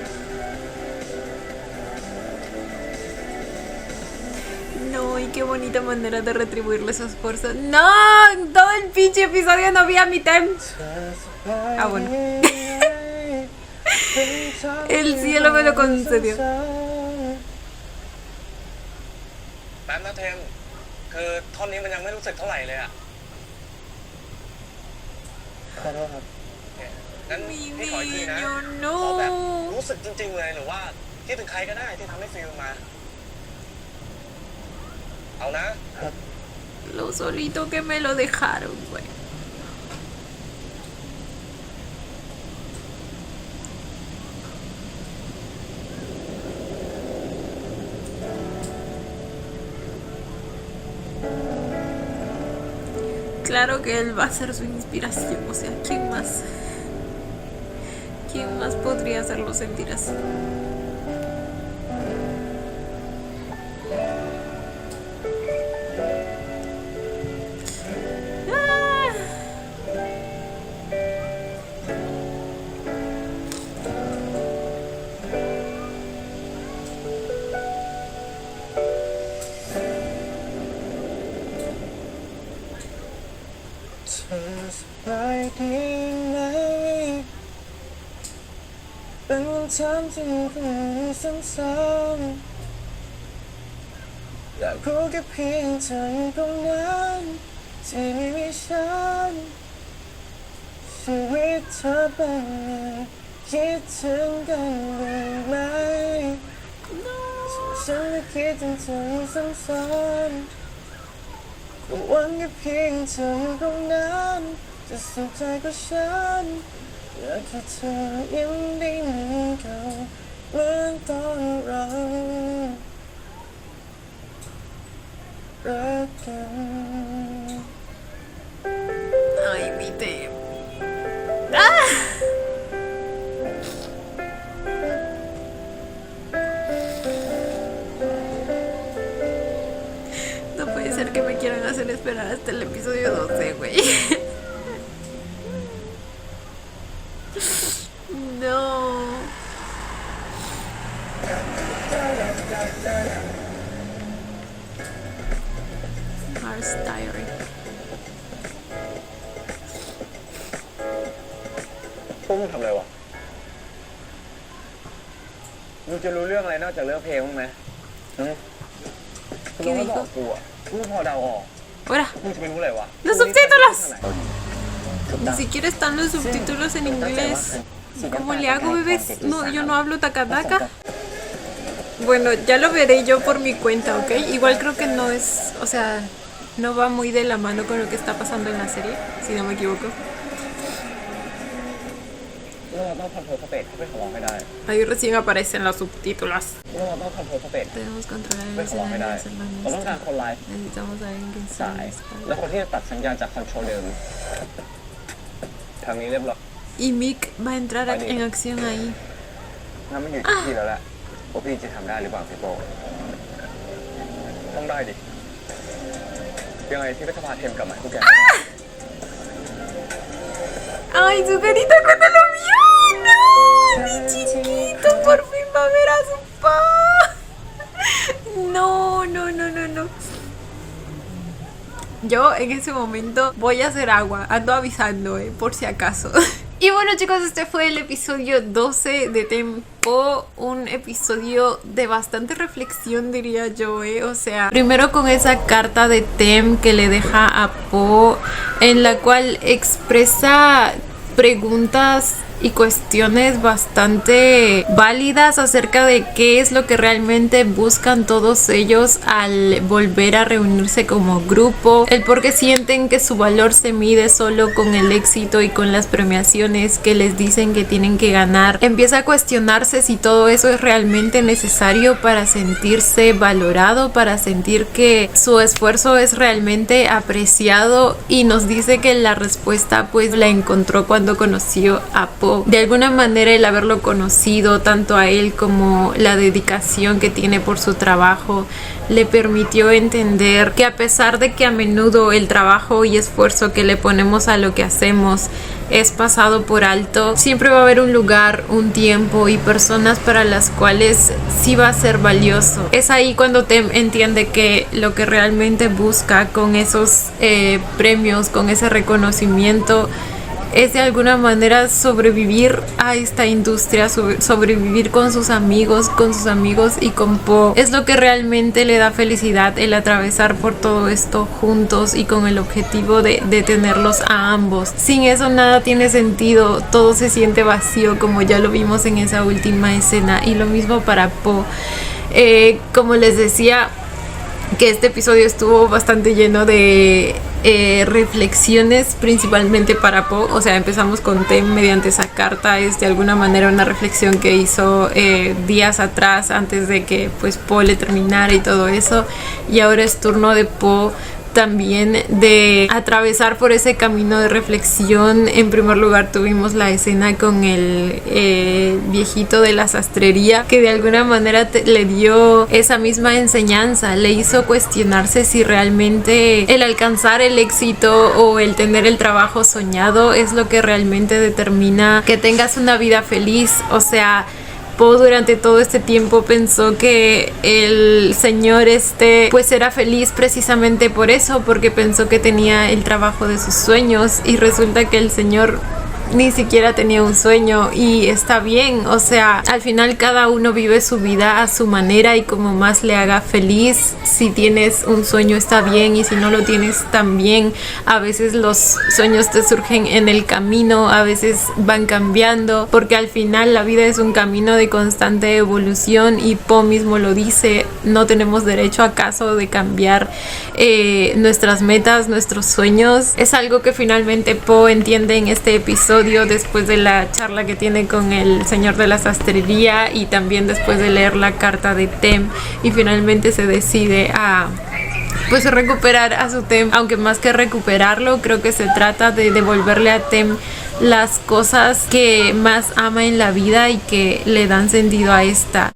No, y qué bonita manera de retribuirle su esfuerzo. ¡No! En todo el pinche episodio no vi a mi Tem. Ah, bueno. El cielo me lo concedió. แป๊บนะเทมคือท่อนนี้มันยังไม่รู้สึกเท่าไหร่เลยอะ ขอโทษครับ งั้น มี พี่ขออีกทีนะ นิโยโน่ ขอแบบรู้สึกจริงๆเลยหรือว่าคิดถึงใครก็ได้ที่ทำให้ฟิลมา เอานะ Lo solito que me lo dejaron, güey. Claro que él va a ser su inspiración, o sea, ¿quién más? ¿Quién más podría hacerlo sentir así? Friday night เป็นวันถามที่มันซ้ำๆอยากรู้แค่เพียงเธออยู่ตรงนั้นที่ไม่มีฉันชีวิตเธอเป็นไงคิดถึงกันบ้างไหมฉันไม่คิดถึงเธออยู่ซ้ำๆหวังแค่เพียงเธออยู่ตรงนั้นจะสุขใจก็ฉันอยากให้เธอยังได้เหมือนเก่าเหมือนตอนเรารักกัน Ay, mi Tem. ¡Ah! No puede ser que me quieran hacer esperar hasta el episodio 12, güey. No. Mars Diary. พวกมึงทำอะไรวะมึงจะรู้เรื่องอะไรนอกจากเรื่องเพลงมั้างไหมมึงไม่บอกกูอะกูพอเดาออก Ahora, มึงจะไปรู้อะไรวะ los subtítulos. Ni siquiera están los subtítulos en inglés. ¿Cómo le hago, bebés? No, yo no hablo takataka. Bueno, ya lo veré yo por mi cuenta, ¿ok? Igual creo que no es, o sea, no va muy de la mano con lo que está pasando en la serie, si no me equivoco. เราต้องคอนโทรลสเปซเข้าไปของให้ได้ Ahí recién aparecen los subtítulos. เราต้องคอนโทรลสเปซ Debemos controlar ไป el ของให้ได้ escenario de เราต้องการ ser คนไลฟ์ Necesitamos a alguien que สาย sea แล้วคนที่จะตัดสัญญาณจากคอนโทรลเดิมทางนี้เรียบร้อย Y Mick va a entrar en acción ahí. งั้นมันอยู่ที่พี่แล้วแหละว่าพี่จะทำได้หรือเปล่าพี่โป้ต้องได้ดิยังไงพี่ก็จะพาเทมกลับมาให้พวกแก ¡Ay, su carita cuando lo vio! ¡No! ¡Mi chiquito! ¡Por fin va a ver a su papá! No, no, no, no, no. Yo en ese momento voy a hacer agua. Ando avisando, por si acaso. Y bueno, chicos, este fue el episodio 12 de Tempo, un episodio de bastante reflexión, diría yo, o sea, primero con esa carta de Tem que le deja a Po, en la cual expresa preguntas y cuestiones bastante válidas acerca de qué es lo que realmente buscan todos ellos al volver a reunirse como grupo, el por qué sienten que su valor se mide solo con el éxito y con las premiaciones que les dicen que tienen que ganar. Empieza a cuestionarse si todo eso es realmente necesario para sentirse valorado, para sentir que su esfuerzo es realmente apreciado, y nos dice que la respuesta pues la encontró cuando conoció a Po. De alguna manera el haberlo conocido tanto a él como la dedicación que tiene por su trabajo le permitió entender que a pesar de que a menudo el trabajo y esfuerzo que le ponemos a lo que hacemos es pasado por alto, siempre va a haber un lugar, un tiempo y personas para las cuales sí va a ser valioso. Es ahí cuando Tem entiende que lo que realmente busca con esos premios, con ese reconocimiento, es de alguna manera sobrevivir a esta industria, sobrevivir con sus amigos y con Po. Es lo que realmente le da felicidad, el atravesar por todo esto juntos y con el objetivo de tenerlos a ambos. Sin eso nada tiene sentido, todo se siente vacío, como ya lo vimos en esa última escena, y lo mismo para Po. Como les decía, que este episodio estuvo bastante lleno de reflexiones, principalmente para Po. O sea, empezamos con Tem mediante esa carta. Es de alguna manera una reflexión que hizo días atrás, antes de que pues Po le terminara y todo eso, y ahora es turno de Po también de atravesar por ese camino de reflexión. En primer lugar tuvimos la escena con el viejito de la sastrería, que de alguna manera le dio esa misma enseñanza, le hizo cuestionarse si realmente el alcanzar el éxito o el tener el trabajo soñado es lo que realmente determina que tengas una vida feliz. O sea, Po durante todo este tiempo pensó que el señor pues era feliz precisamente por eso, porque pensó que tenía el trabajo de sus sueños, y resulta que el señor ni siquiera tenía un sueño, y está bien. O sea, al final cada uno vive su vida a su manera y como más le haga feliz. Si tienes un sueño está bien, y si no lo tienes también. A veces los sueños te surgen en el camino, a veces van cambiando, porque al final la vida es un camino de constante evolución, y Po mismo lo dice, no tenemos derecho acaso de cambiar nuestras metas, nuestros sueños. Es algo que finalmente Po entiende en este episodio, después de la charla que tiene con el señor de la sastrería, y también después de leer la carta de Tem, y finalmente se decide a pues recuperar a su Tem. Aunque más que recuperarlo, creo que se trata de devolverle a Tem las cosas que más ama en la vida y que le dan sentido a esta.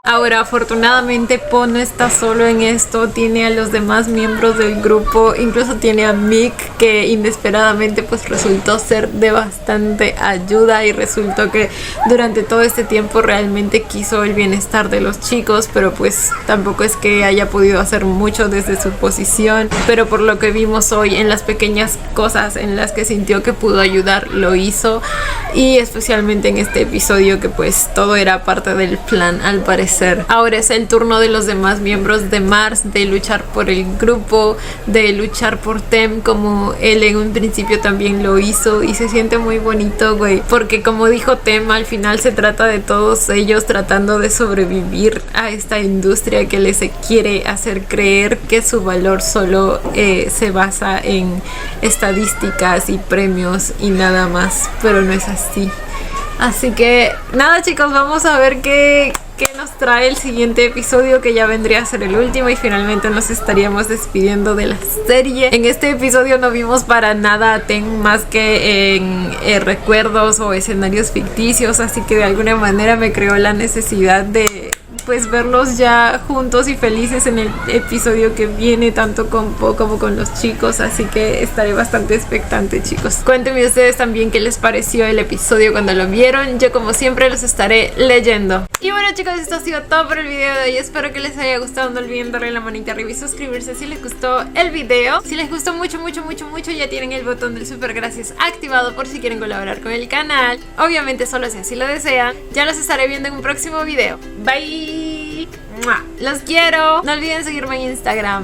Ahora, afortunadamente, Po no está solo en esto, tiene a los demás miembros del grupo, incluso tiene a Mick, que inesperadamente pues resultó ser de bastante ayuda, y resultó que durante todo este tiempo realmente quiso el bienestar de los chicos, pero pues tampoco es que haya podido hacer mucho desde su posición, pero por lo que vimos hoy, en las pequeñas cosas en las que sintió que pudo ayudar, lo hizo, y especialmente en este episodio, que pues todo era parte del plan al parecer. Ahora es el turno de los demás miembros de Mars de luchar por el grupo, de luchar por Tem, como él en un principio también lo hizo, y se siente muy bonito, güey, porque como dijo Tem, al final se trata de todos ellos tratando de sobrevivir a esta industria que les quiere hacer creer que su valor solo se basa en estadísticas y premios y nada más, pero no es así. Así que nada, chicos, vamos a ver qué nos trae el siguiente episodio, que ya vendría a ser el último, y finalmente nos estaríamos despidiendo de la serie. En este episodio no vimos para nada a Tem más que en recuerdos o escenarios ficticios, así que de alguna manera me creó la necesidad de pues verlos ya juntos y felices en el episodio que viene, tanto con Po como con los chicos, así que estaré bastante expectante, chicos. Cuéntenme ustedes también qué les pareció el episodio cuando lo vieron. Yo como siempre los estaré leyendo. Y bueno, chicos, esto ha sido todo por el video de hoy. Espero que les haya gustado. No olviden darle la manita arriba y suscribirse si les gustó el video. Si les gustó mucho, ya tienen el botón del super gracias activado por si quieren colaborar con el canal. Obviamente solo si así lo desean. Ya los estaré viendo en un próximo video. Bye. Los quiero. No olviden seguirme en Instagram.